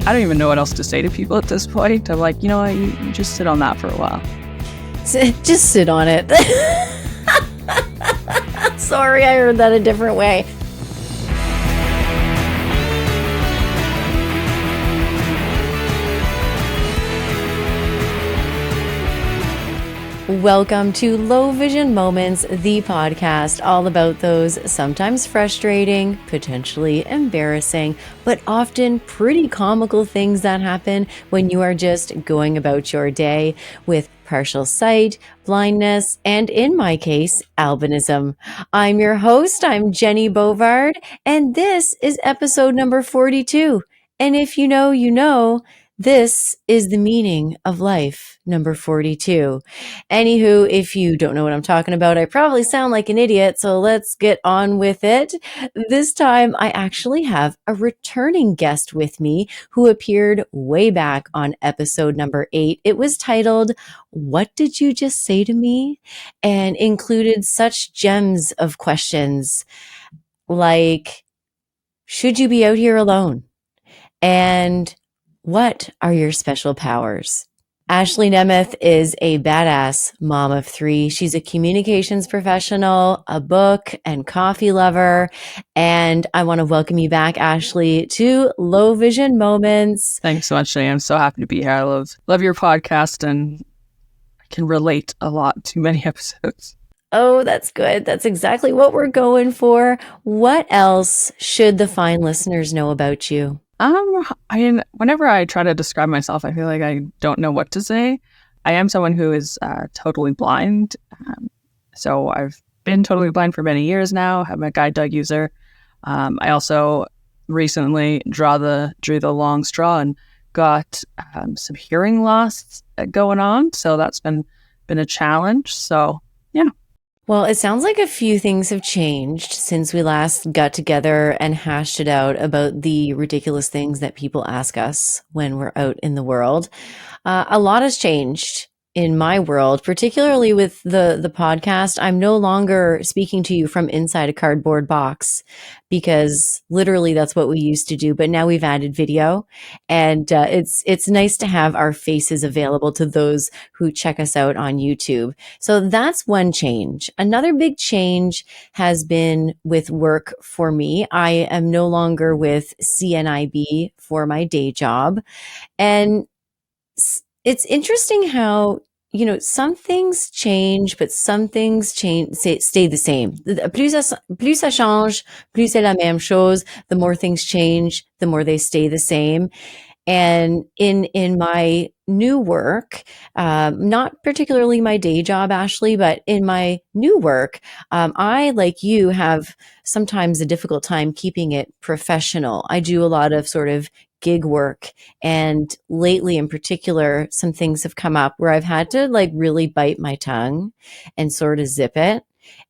I don't even know what else to say to people at this point. I'm like, you know what, you just sit on that for a while. Just sit on it. Sorry, I heard that a different way. Welcome to Low Vision Moments, the podcast all about those sometimes frustrating, potentially embarrassing, but often pretty comical things that happen when you are just going about your day with partial sight, blindness, and in my case, albinism. I'm your host, I'm Jenny Bovard, and this is episode number 42. And if you know, you know, this is the meaning of life, number 42. Anywho, if you don't know what I'm talking about, I probably sound like an idiot, so let's get on with it. This time, I actually have a returning guest with me who appeared way back on episode number 8. It was titled, "What Did You Just Say to Me?" and included such gems of questions like, should you be out here alone? And what are your special powers? Ashley Nemeth is a badass mom of 3. She's a communications professional, a book and coffee lover. And I want to welcome you back, Ashley, to Low Vision Moments. Thanks so much, Jenny. I'm so happy to be here. I love your podcast and I can relate a lot to many episodes. Oh, that's good. That's exactly what we're going for. What else should the fine listeners know about you? I mean, whenever I try to describe myself, I feel like I don't know what to say. I am someone who is totally blind. So I've been totally blind for many years now. I'm a guide dog user. I also recently drew the long straw and got some hearing loss going on. So that's been a challenge. So yeah. Well, it sounds like a few things have changed since we last got together and hashed it out about the ridiculous things that people ask us when we're out in the world. A lot has changed in my world, particularly with the podcast. I'm no longer speaking to you from inside a cardboard box because literally that's what we used to do. But now we've added video, and it's nice to have our faces available to those who check us out on YouTube. So that's one change. Another big change has been with work for me. I am no longer with CNIB for my day job, and it's interesting how, you know, some things change, but some things stay the same. Plus ça change, plus c'est la même chose. The more things change, the more they stay the same. And in my new work, not particularly my day job, Ashley, but in my new work, I, like you, have sometimes a difficult time keeping it professional. I do a lot of sort of gig work, and lately in particular, some things have come up where I've had to like really bite my tongue and sort of zip it.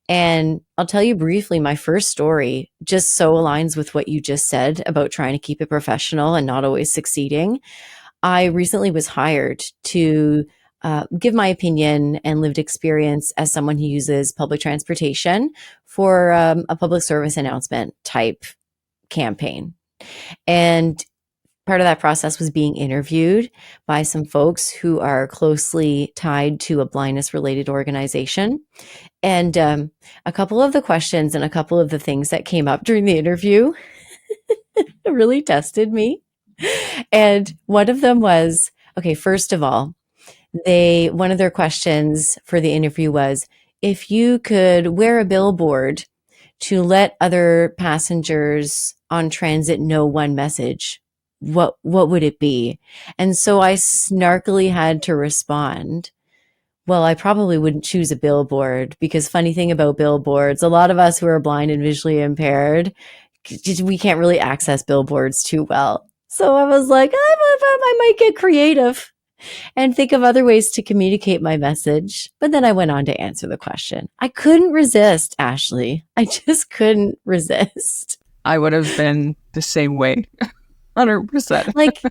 And I'll tell you briefly, my first story just so aligns with what you just said about trying to keep it professional and not always succeeding. I recently was hired to give my opinion and lived experience as someone who uses public transportation for a public service announcement type campaign. And part of that process was being interviewed by some folks who are closely tied to a blindness related organization. And a couple of the questions and a couple of the things that came up during the interview really tested me. And one of them was, okay, first of all, one of their questions for the interview was, if you could wear a billboard to let other passengers on transit know one message, what would it be? And so I snarkily had to respond, well, I probably wouldn't choose a billboard, because funny thing about billboards, a lot of us who are blind and visually impaired, we can't really access billboards too well. So I was like, I might get creative and think of other ways to communicate my message. But then I went on to answer the question. I couldn't resist, Ashley. I just couldn't resist. I would have been the same way. 100%. Like,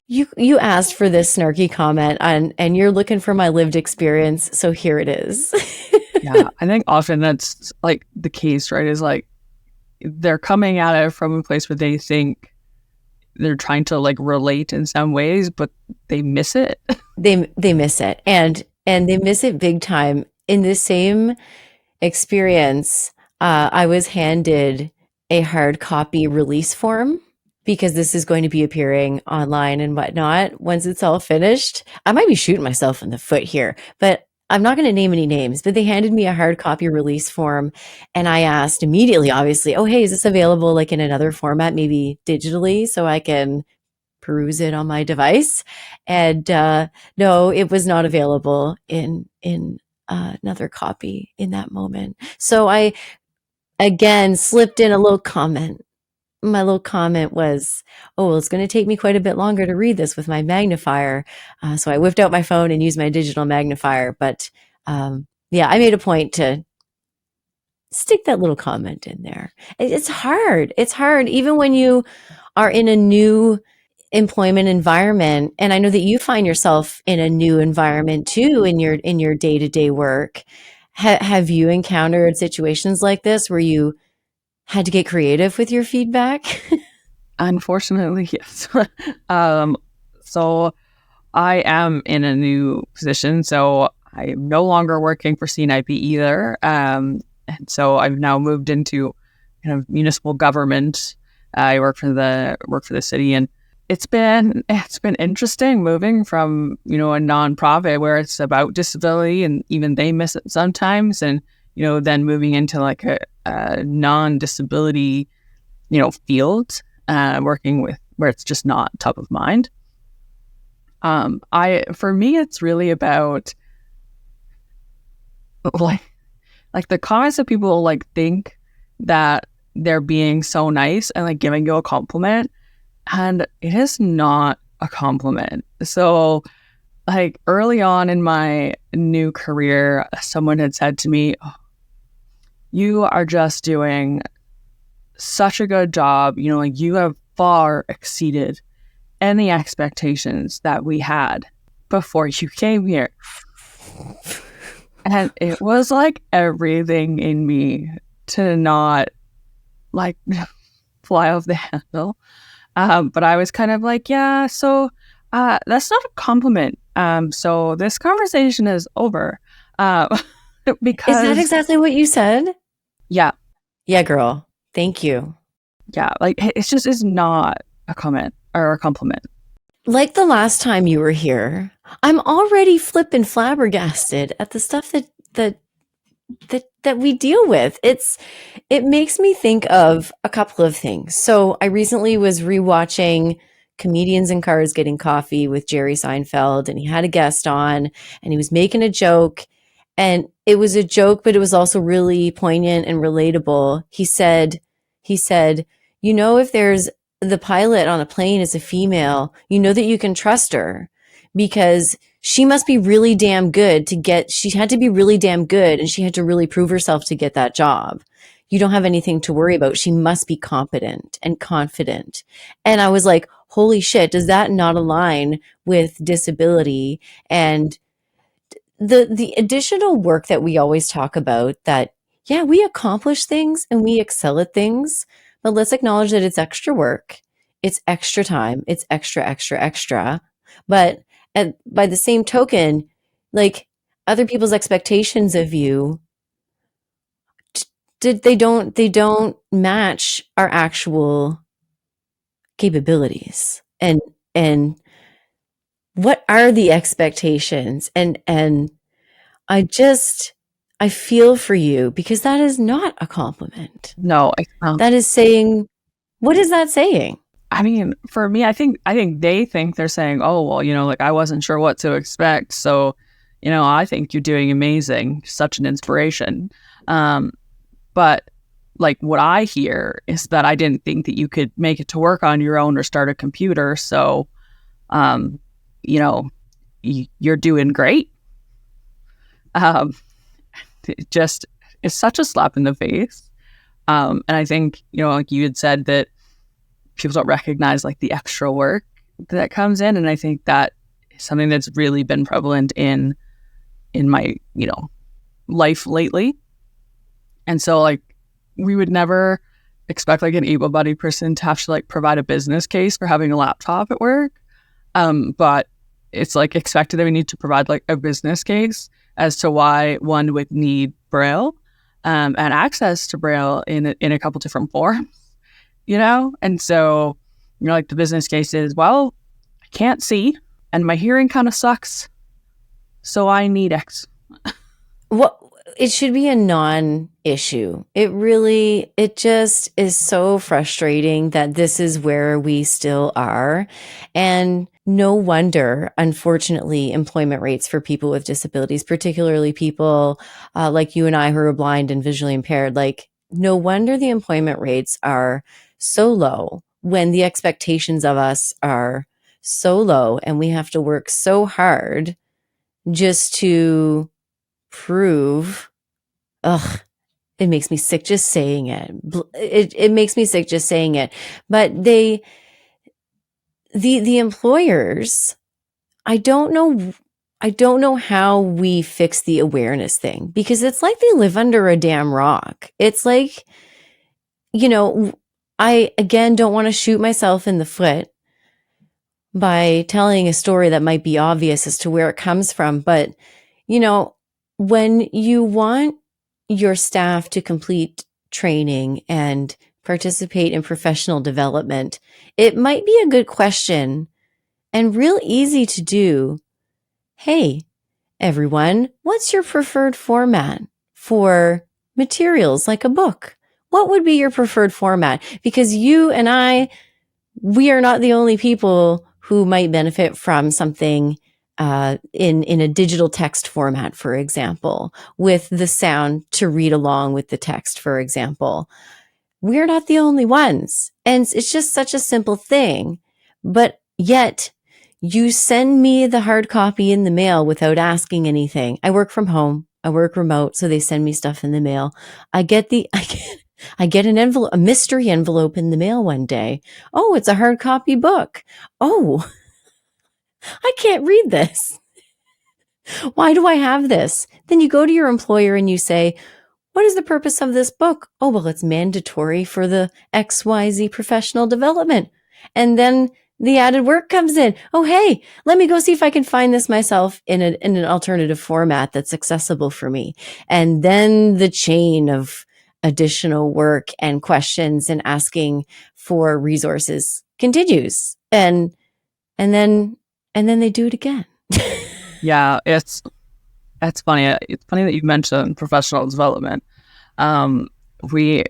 you asked for this snarky comment and you're looking for my lived experience, so here it is. Yeah, I think often that's like the case, right? Is like they're coming at it from a place where they think they're trying to like relate in some ways, but they miss it. They miss it, and they miss it big time. In the same experience, I was handed a hard copy release form because this is going to be appearing online and whatnot once it's all finished. I might be shooting myself in the foot here, but I'm not going to name any names. But they handed me a hard copy release form, and I asked immediately, obviously, oh, hey, is this available like in another format, maybe digitally, so I can peruse it on my device? And no, it was not available in another copy in that moment. So I again slipped in a little comment. My little comment was, oh, well, it's going to take me quite a bit longer to read this with my magnifier. So I whipped out my phone and used my digital magnifier. But yeah, I made a point to stick that little comment in there. It's hard. It's hard, even when you are in a new employment environment. And I know that you find yourself in a new environment too in your day-to-day work. Have you encountered situations like this where you had to get creative with your feedback? Unfortunately, yes. So I am in a new position. So I'm no longer working for CNIP either. And so I've now moved into kind of municipal government. I work for the city, and it's been interesting moving from, a nonprofit where it's about disability and even they miss it sometimes, and then moving into like a non-disability field, working with where it's just not top of mind. For me, it's really about like the comments that people like think that they're being so nice and like giving you a compliment, and it is not a compliment. So like early on in my new career, someone had said to me, oh, you are just doing such a good job. Like you have far exceeded any expectations that we had before you came here. And it was like everything in me to not like fly off the handle. But I was kind of like, yeah, so that's not a compliment. So this conversation is over. Because Is that exactly what you said? Yeah. Yeah, girl. Thank you. Yeah, like it's not a comment or a compliment. Like the last time you were here, I'm already flippin' flabbergasted at the stuff that we deal with. It makes me think of a couple of things. So I recently was rewatching Comedians in Cars Getting Coffee with Jerry Seinfeld, and he had a guest on, and he was making a joke, and it was a joke, but it was also really poignant and relatable. He said, if there's the pilot on a plane is a female, you know that you can trust her because she must be really damn good she had to be really damn good, and she had to really prove herself to get that job. You don't have anything to worry about. She must be competent and confident. And I was like, holy shit, does that not align with disability and the additional work that we always talk about? That, yeah, we accomplish things and we excel at things, but let's acknowledge that it's extra work. It's extra time. It's extra. But by the same token, like other people's expectations of you, they don't match our actual capabilities. And what are the expectations? And I feel for you because that is not a compliment. No, That is saying, what is that saying? I mean, for me, I think they think they're saying, oh, well, like I wasn't sure what to expect. So, I think you're doing amazing. Such an inspiration. But like what I hear is that I didn't think that you could make it to work on your own or start a computer. So, you're doing great. It's such a slap in the face. And I think, like you had said, that people don't recognize like the extra work that comes in. And I think that is something that's really been prevalent in my, life lately. And so like we would never expect like an able-bodied person to have to like provide a business case for having a laptop at work. But it's like expected that we need to provide like a business case as to why one would need Braille and access to Braille in a couple different forms, you know? And so, you know, like the business case is, well, I can't see and my hearing kind of sucks, so I need X. What it should be a non-issue. It just is so frustrating that this is where we still are. And no wonder, unfortunately, employment rates for people with disabilities, particularly people like you and I who are blind and visually impaired, like no wonder the employment rates are so low when the expectations of us are so low and we have to work so hard just to prove. Ugh, it makes me sick just saying it. It makes me sick just saying it. But the employers, I don't know how we fix the awareness thing, because it's like they live under a damn rock. It's like, you know, I again don't want to shoot myself in the foot by telling a story that might be obvious as to where it comes from, but you know, when you want your staff to complete training and participate in professional development, it might be a good question and real easy to do. Hey, everyone, what's your preferred format for materials like a book? What would be your preferred format? Because you and I, we are not the only people who might benefit from something in a digital text format, for example, with the sound to read along with the text, for example. We're not the only ones. And it's just such a simple thing. But yet you send me the hard copy in the mail without asking anything. I work from home. I work remote, so they send me stuff in the mail. I get an envelope, a mystery envelope in the mail one day. Oh, it's a hard copy book. Oh, I can't read this. Why do I have this? Then you go to your employer and you say, what is the purpose of this book? Oh, well, it's mandatory for the XYZ professional development. And then the added work comes in. Oh, hey, let me go see if I can find this myself in an alternative format that's accessible for me. And then the chain of additional work and questions and asking for resources continues. And then they do it again. Yeah, that's funny. It's funny that you mentioned professional development. We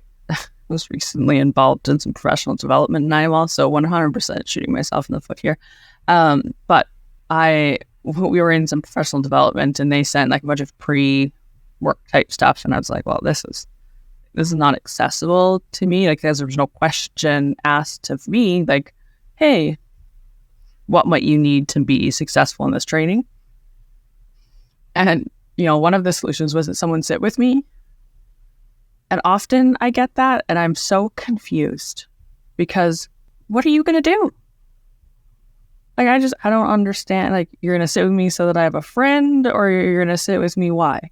was recently involved in some professional development, and I'm also 100% shooting myself in the foot here. But we were in some professional development, and they sent like a bunch of pre-work type stuff, and I was like, well, this is not accessible to me. Like, there was no question asked of me, like, hey, what might you need to be successful in this training? And, you know, one of the solutions was that someone sit with me. And often I get that, and I'm so confused because what are you going to do? Like, I don't understand. Like, you're going to sit with me so that I have a friend, or you're going to sit with me why?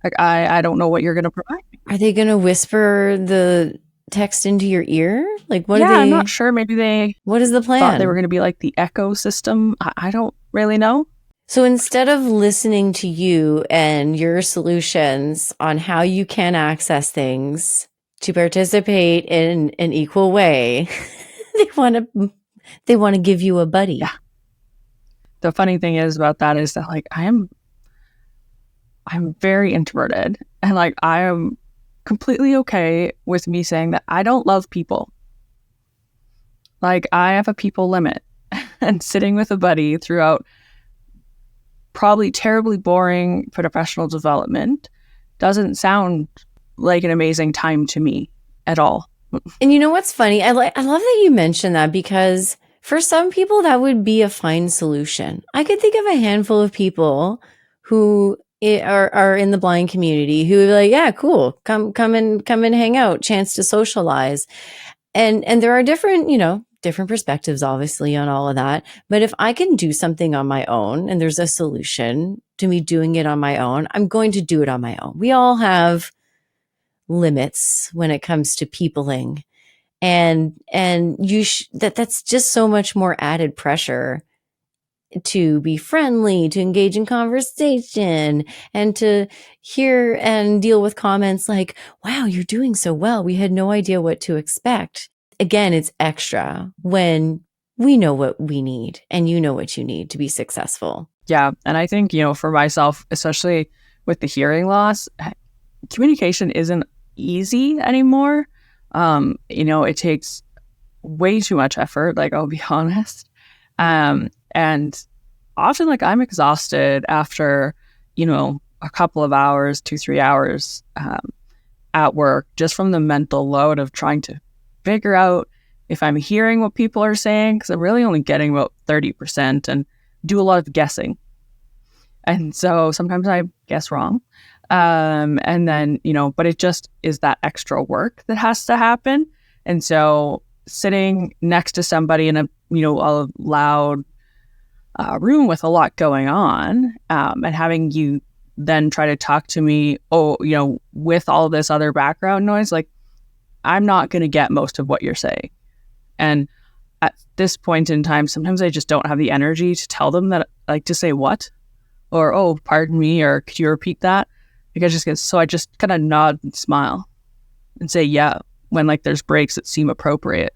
Like, I don't know what you're going to provide me. Are they going to whisper the text into your ear? Like, what are they? I'm not sure. Maybe what is the plan? Thought they were going to be like the Echo system. I don't really know. So instead of listening to you and your solutions on how you can access things to participate in an equal way, they want to give you a buddy. Yeah. The funny thing is about that is that like I'm very introverted, and like I am completely okay with me saying that I don't love people. Like, I have a people limit, and sitting with a buddy throughout probably terribly boring professional development doesn't sound like an amazing time to me at all. And you know what's funny? I love that you mentioned that, because for some people that would be a fine solution. I could think of a handful of people who are in the blind community who are like, yeah, cool, come and hang out, chance to socialize. And there are different perspectives, obviously, on all of that. But if I can do something on my own and there's a solution to me doing it on my own, I'm going to do it on my own. We all have limits when it comes to peopling. And that's just so much more added pressure to be friendly, to engage in conversation, and to hear and deal with comments like, wow, you're doing so well. We had no idea what to expect. Again, it's extra when we know what we need and you know what you need to be successful. Yeah. And I think, for myself, especially with the hearing loss, communication isn't easy anymore. It takes way too much effort, like, I'll be honest. And often, like, I'm exhausted after, a couple of hours, 2-3 hours at work, just from the mental load of trying to figure out if I'm hearing what people are saying, because I'm really only getting about 30% and do a lot of guessing. And so sometimes I guess wrong. And then, but it just is that extra work that has to happen. And so sitting next to somebody in a loud room with a lot going on, and having you then try to talk to me, with all this other background noise, like, I'm not going to get most of what you're saying. And at this point in time, sometimes I just don't have the energy to tell them that, like, to say what, or, oh, pardon me, or could you repeat that? Like, I just kind of nod and smile and say, yeah, when, like, there's breaks that seem appropriate.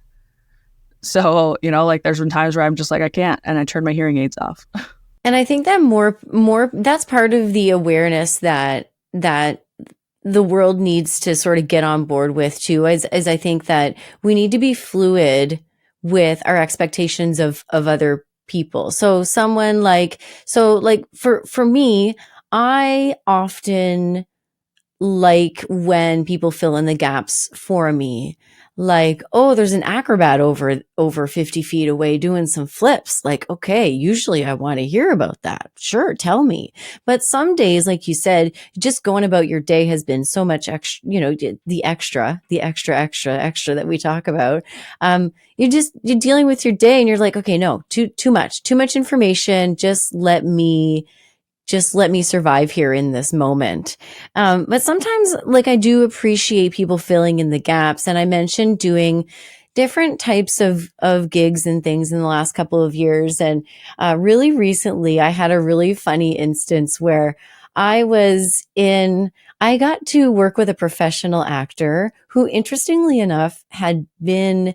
So, like, there's been times where I'm just like, I can't, and I turn my hearing aids off. And I think that more that's part of the awareness that the world needs to sort of get on board with too, as I think that we need to be fluid with our expectations of other people. So someone like for me, I often like when people fill in the gaps for me. Like, oh, there's an acrobat over 50 feet away doing some flips. Like, okay, usually I want to hear about that. Sure, tell me. But some days, like you said, just going about your day has been so much extra, the extra that we talk about. You're dealing with your day and you're like, okay, no, too much information. Just let me survive here in this moment. But sometimes, like, I do appreciate people filling in the gaps. And I mentioned doing different types of gigs and things in the last couple of years. And really recently, I had a really funny instance where I got to work with a professional actor who, interestingly enough, had been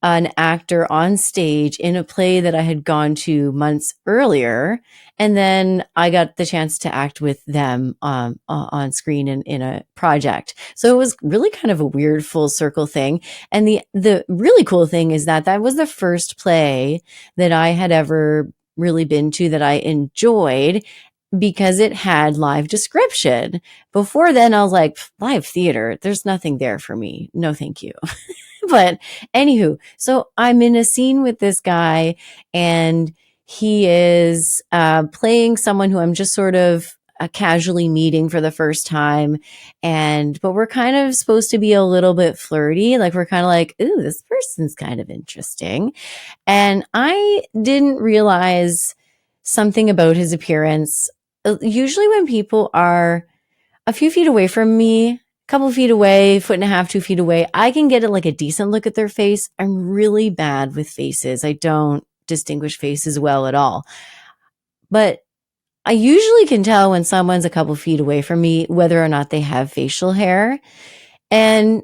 an actor on stage in a play that I had gone to months earlier. And then I got the chance to act with them on screen in a project. So it was really kind of a weird full circle thing. And the really cool thing is that was the first play that I had ever really been to that I enjoyed, because it had live description. Before then, I was like, live theater, there's nothing there for me. No, thank you. But anywho, so I'm in a scene with this guy, and he is playing someone who I'm just sort of casually meeting for the first time. But we're kind of supposed to be a little bit flirty. Like, we're kind of like, ooh, this person's kind of interesting. And I didn't realize something about his appearance. Usually when people are a few feet away from me, couple feet away, 1.5 feet, 2 feet away, I can get a decent look at their face. I'm really bad with faces. I don't distinguish faces well at all. But I usually can tell when someone's a couple feet away from me, whether or not they have facial hair. And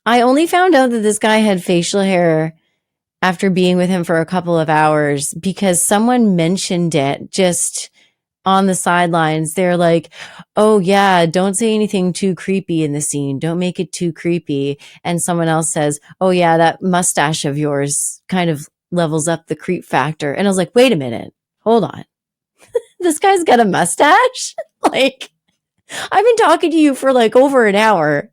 I only found out that this guy had facial hair after being with him for a couple of hours, because someone mentioned it just on the sidelines. They're like, oh yeah, don't say anything too creepy in the scene. Don't make it too creepy. And someone else says, oh yeah, that mustache of yours kind of levels up the creep factor. And I was like, wait a minute, hold on. This guy's got a mustache? Like, I've been talking to you for over an hour.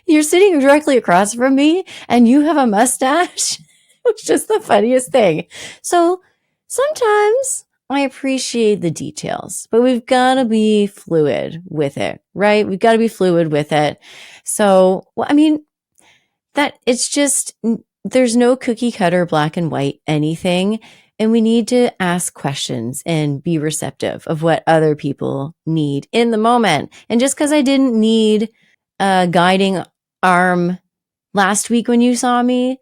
You're sitting directly across from me and you have a mustache? It's just the funniest thing. So sometimes I appreciate the details, but we've got to be fluid with it, right? We've got to be fluid with it. So, that it's just, there's no cookie cutter, black and white anything. And we need to ask questions and be receptive of what other people need in the moment. And just because I didn't need guiding arm last week when you saw me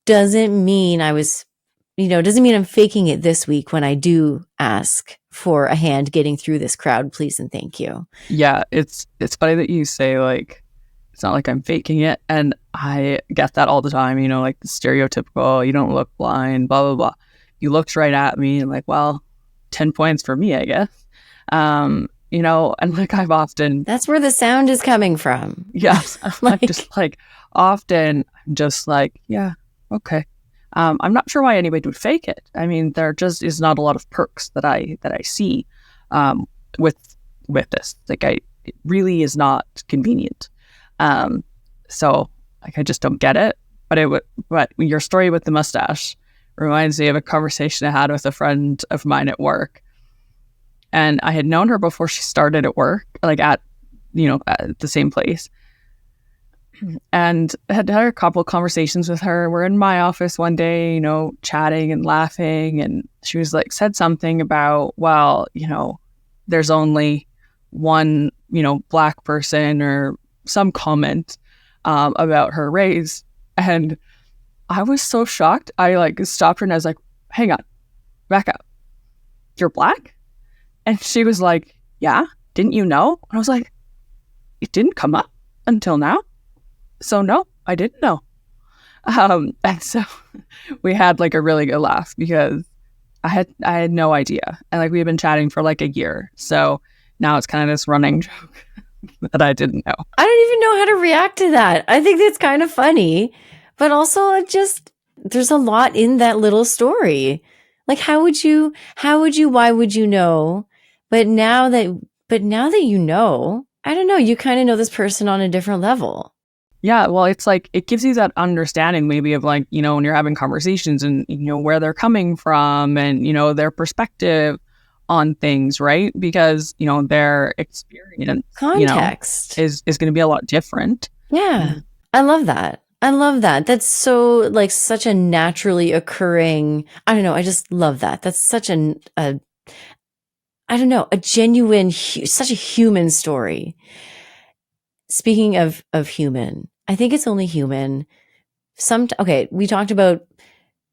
doesn't mean doesn't mean I'm faking it this week when I do ask for a hand getting through this crowd, please and thank you. Yeah, it's funny that you say like it's not like I'm faking it, and I get that all the time. Like the stereotypical, you don't look blind, blah blah blah. You looked right at me, and like, well, 10 points for me, I guess. And like I've often that's where the sound is coming from. Yes, I'm just like often I'm just like, yeah, okay. I'm not sure why anybody would fake it. I mean, there just is not a lot of perks that I see with this. Like, it really is not convenient. So like I just don't get it. But your story with the mustache reminds me of a conversation I had with a friend of mine at work. And I had known her before she started at work, like at the same place. And I had a couple of conversations with her. We're in my office one day, chatting and laughing. And she was like, said something about, well, there's only one, black person, or some comment about her race. And I was so shocked. I like stopped her and I was like, hang on, back up. You're black? And she was like, yeah, didn't you know? And I was like, it didn't come up until now. So no, I didn't know. And so we had like a really good laugh because I had no idea. And like we had been chatting for like a year. So now it's kind of this running joke that I didn't know. I don't even know how to react to that. I think that's kind of funny, but also there's a lot in that little story. Like why would you know? But now that you know, I don't know, you kind of know this person on a different level. Yeah, well, it's like it gives you that understanding maybe of like, when you're having conversations and, where they're coming from and, their perspective on things, right? Because, their experience, context is going to be a lot different. Yeah. I love that. That's so like such a naturally occurring, I don't know, I just love that. That's such a genuine, such a human story. Speaking of human, I think it's only human. We talked about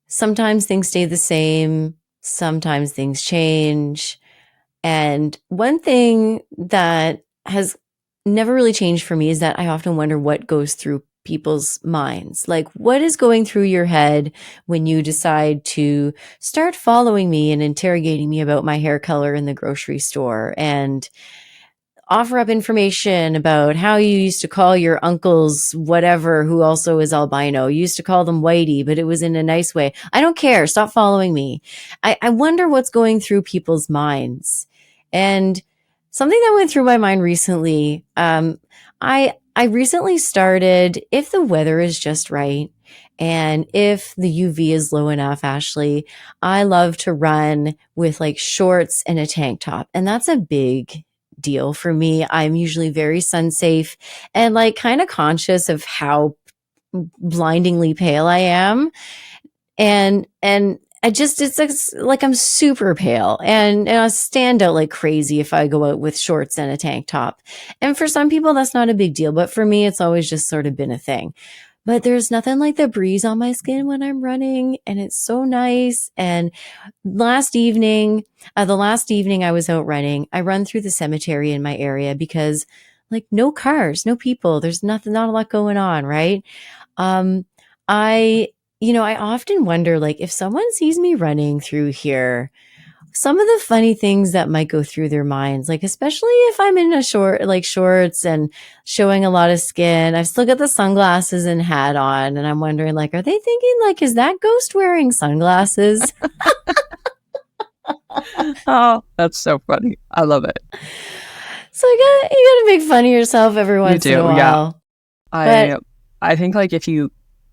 sometimes things stay the same, sometimes things change. And one thing that has never really changed for me is that I often wonder what goes through people's minds. Like, what is going through your head when you decide to start following me and interrogating me about my hair color in the grocery store and offer up information about how you used to call your uncles whatever who also is albino. You used to call them whitey, but it was in a nice way. I don't care. Stop following me. I wonder what's going through people's minds. And something that went through my mind recently, I recently started, if the weather is just right and if the UV is low enough, Ashley, I love to run with like shorts and a tank top. And that's a big deal for me. I'm usually very sun safe and like kind of conscious of how blindingly pale I am. And it's like I'm super pale and I stand out like crazy if I go out with shorts and a tank top. And for some people, that's not a big deal. But for me, it's always just sort of been a thing. But there's nothing like the breeze on my skin when I'm running. And it's so nice. And the last evening I was out running, I run through the cemetery in my area because like no cars, no people, there's not a lot going on. Right. I often wonder, like, if someone sees me running through here, some of the funny things that might go through their minds, like, especially if I'm in shorts and showing a lot of skin, I've still got the sunglasses and hat on. And I'm wondering, like, are they thinking, like, is that ghost wearing sunglasses? Oh, that's so funny. I love it. So you gotta make fun of yourself every once in a while. Yeah. I think like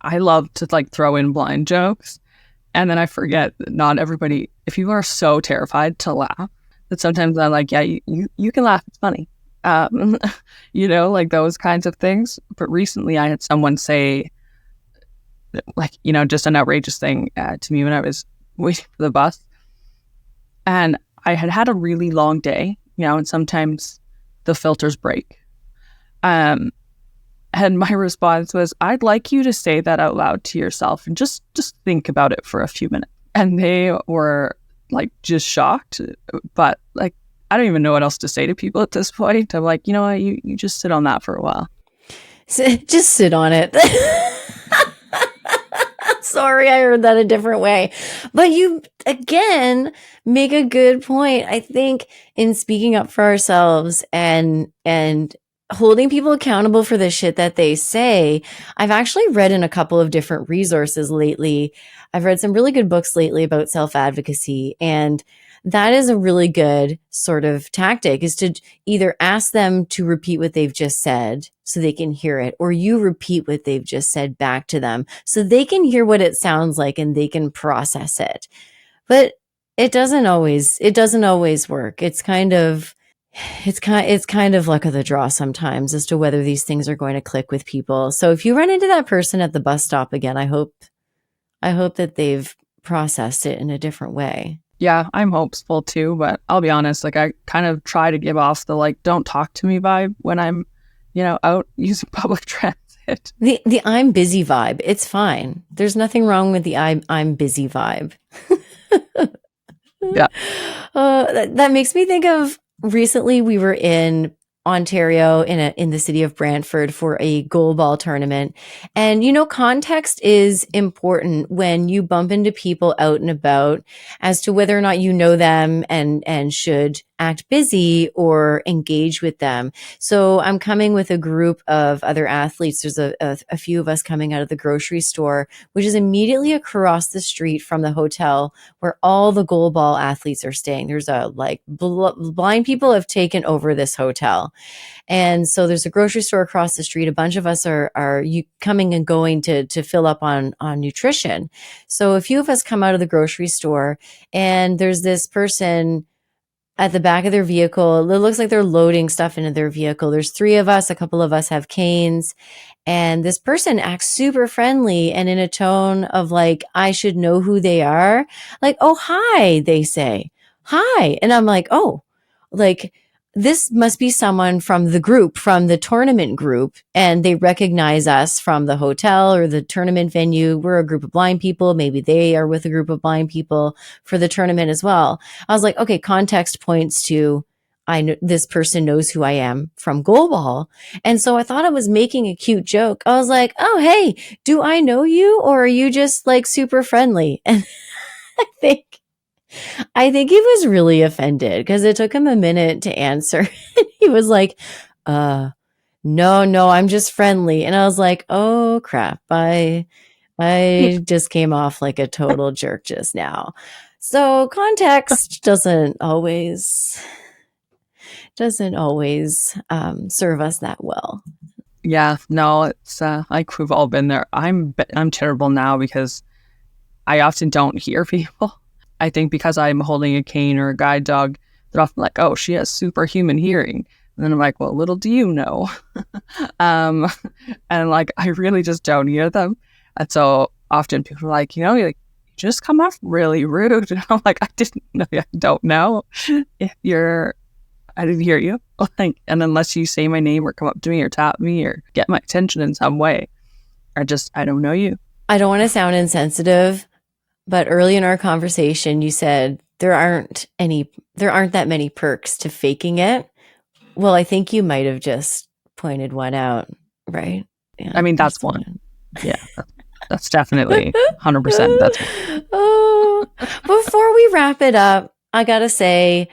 I love to like throw in blind jokes, and then I forget that not everybody, if you are so terrified to laugh, that sometimes I'm like, yeah, you can laugh, it's funny. Like those kinds of things. But recently I had someone say like, just an outrageous thing to me when I was waiting for the bus. And I had a really long day, and sometimes the filters break. And my response was, I'd like you to say that out loud to yourself and just think about it for a few minutes. And they were like just shocked. But like, I don't even know what else to say to people at this point. I'm like, you know what, you just sit on that for a while. Just sit on it. Sorry, I heard that a different way. But you, again, make a good point. I think in speaking up for ourselves and holding people accountable for the shit that they say, I've actually read in a couple of different resources lately. I've read some really good books lately about self-advocacy, and that is a really good sort of tactic, is to either ask them to repeat what they've just said so they can hear it, or you repeat what they've just said back to them so they can hear what it sounds like and they can process it. But it doesn't always work. It's kind of luck of the draw sometimes as to whether these things are going to click with people. So if you run into that person at the bus stop again, I hope that they've processed it in a different way. Yeah, I'm hopeful too, but I'll be honest, like I kind of try to give off the like, don't talk to me vibe when I'm, out using public transit. The I'm busy vibe. It's fine. There's nothing wrong with the I'm busy vibe. Yeah. That makes me think of recently we were in Ontario in the city of Brantford for a goalball tournament. And, context is important when you bump into people out and about as to whether or not you know them and should act busy or engage with them. So I'm coming with a group of other athletes. There's a few of us coming out of the grocery store, which is immediately across the street from the hotel where all the goalball athletes are staying. There's blind people have taken over this hotel. And so there's a grocery store across the street. A bunch of us are coming and going to fill up on nutrition. So a few of us come out of the grocery store, and there's this person at the back of their vehicle. It looks like they're loading stuff into their vehicle. There's 3 of us. A couple of us have canes. And this person acts super friendly and in a tone of like, I should know who they are. Like, oh, hi, they say. Hi. And I'm like, oh, like, this must be someone from the group, from the tournament group, and they recognize us from the hotel or the tournament venue. We're a group of blind people. Maybe they are with a group of blind people for the tournament as well. I was like, okay, context points to this person knows who I am from goalball. And so I thought I was making a cute joke. I was like, oh, hey, do I know you, or are you just like super friendly? And I think he was really offended because it took him a minute to answer. He was like, no, I'm just friendly. And I was like, oh crap. I just came off like a total jerk just now. So context doesn't always serve us that well. Yeah, no, it's like we've all been there. I'm terrible now because I often don't hear people. I think because I'm holding a cane or a guide dog, they're often like, oh, she has superhuman hearing. And then I'm like, well, little do you know. And like, I really just don't hear them. And so often people are like, you just come off really rude. And I'm like, I don't know if I didn't hear you. Like, and unless you say my name or come up to me or tap me or get my attention in some way, I don't know you. I don't want to sound insensitive, but early in our conversation, you said there aren't that many perks to faking it. Well, I think you might have just pointed one out, right? Yeah, I mean, that's one. Yeah, that's definitely 100%. That's one. Oh, before we wrap it up, I gotta say,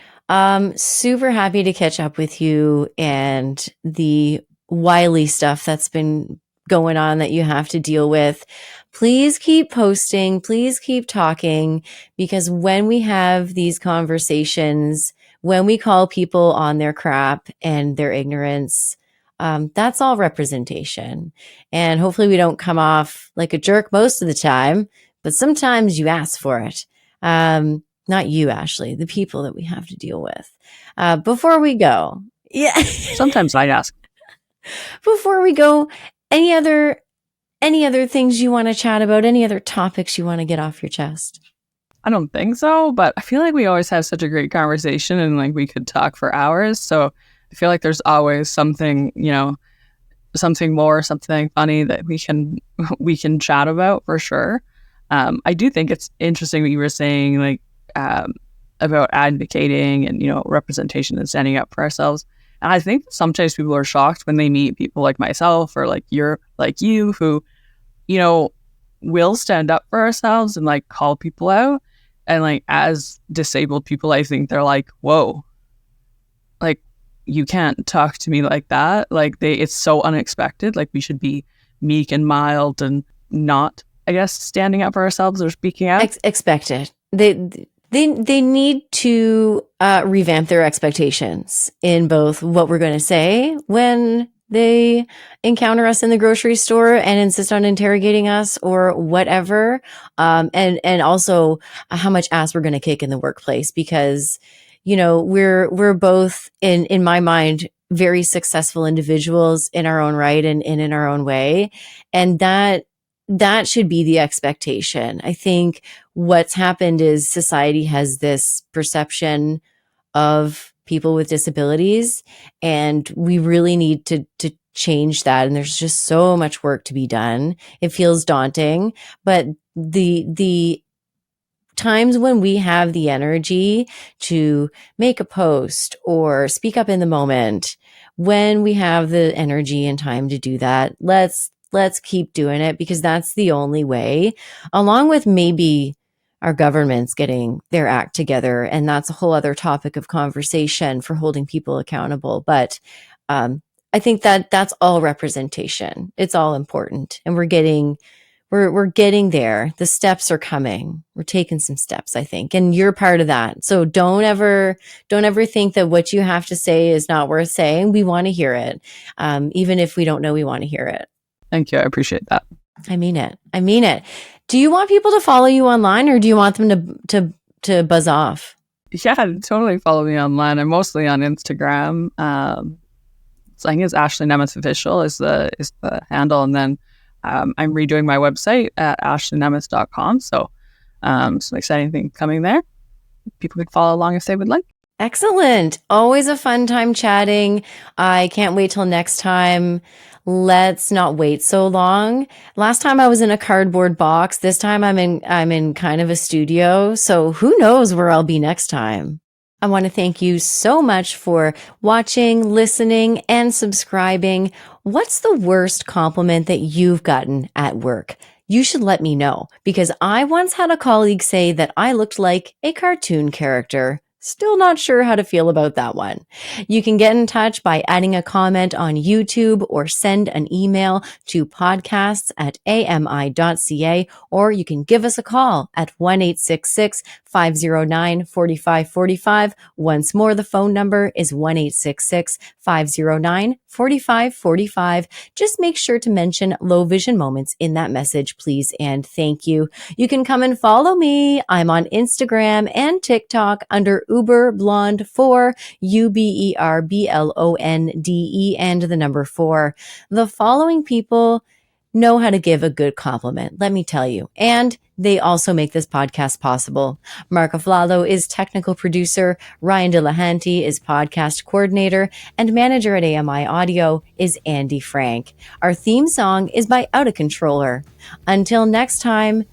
super happy to catch up with you and the wily stuff that's been going on that you have to deal with. Please keep posting. Please keep talking, because when we have these conversations, when we call people on their crap and their ignorance, that's all representation. And hopefully we don't come off like a jerk most of the time, but sometimes you ask for it. Not you, Ashley, the people that we have to deal with. Before we go, yeah. Sometimes I ask. Before we go, any other things you want to chat about? Any other topics you want to get off your chest? I don't think so, but I feel like we always have such a great conversation and like we could talk for hours. So I feel like there's always something, something more, something funny that we can chat about for sure. I do think it's interesting what you were saying, like about advocating and representation and standing up for ourselves. And I think sometimes people are shocked when they meet people like myself or like you who will stand up for ourselves and like call people out. And like as disabled people, I think they're like, whoa, like you can't talk to me like that. Like it's so unexpected. Like we should be meek and mild and not, I guess, standing up for ourselves or speaking out. Expect it. They need to revamp their expectations in both what we're going to say when they encounter us in the grocery store and insist on interrogating us or whatever, and also how much ass we're going to kick in the workplace, because we're both in my mind very successful individuals in our own right and in our own way, and that should be the expectation. I think what's happened is society has this perception of people with disabilities, and we really need to change that. And there's just so much work to be done. It feels daunting, but the times when we have the energy to make a post or speak up in the moment, when we have the energy and time to do that, let's keep doing it, because that's the only way, along with maybe our government's getting their act together. And that's a whole other topic of conversation for holding people accountable. But I think that's all representation. It's all important. And we're getting there. The steps are coming. We're taking some steps, I think. And you're part of that. So don't ever think that what you have to say is not worth saying. We want to hear it. Even if we don't know we want to hear it. Thank you. I appreciate that. I mean it. Do you want people to follow you online, or do you want them to buzz off? Yeah, totally follow me online. I'm mostly on Instagram. So I think it's Ashley Nemeth Official is the handle. And then I'm redoing my website at ashleynemeth.com. So some exciting things coming there. People could follow along if they would like. Excellent. Always a fun time chatting. I can't wait till next time. Let's not wait so long. Last time I was in a cardboard box. This time I'm in kind of a studio. So who knows where I'll be next time. I want to thank you so much for watching, listening, and subscribing. What's the worst compliment that you've gotten at work? You should let me know, because I once had a colleague say that I looked like a cartoon character. Still not sure how to feel about that one. You can get in touch by adding a comment on YouTube or send an email to podcasts@ami.ca, or you can give us a call at 1-866-509-4545. Once more, the phone number is 1-866-509-4545. Just make sure to mention Low Vision Moments in that message, please, and thank you. You can come and follow me. I'm on Instagram and TikTok under Uberblonde4, UBERBLONDE, and the number 4. The following people know how to give a good compliment, let me tell you. And they also make this podcast possible. Marco Flalo is technical producer. Ryan Delahanty is podcast coordinator. And manager at AMI Audio is Andy Frank. Our theme song is by Out of Controller. Until next time,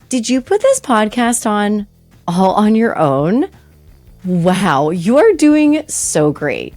did you put this podcast on all on your own? Wow, you're doing so great.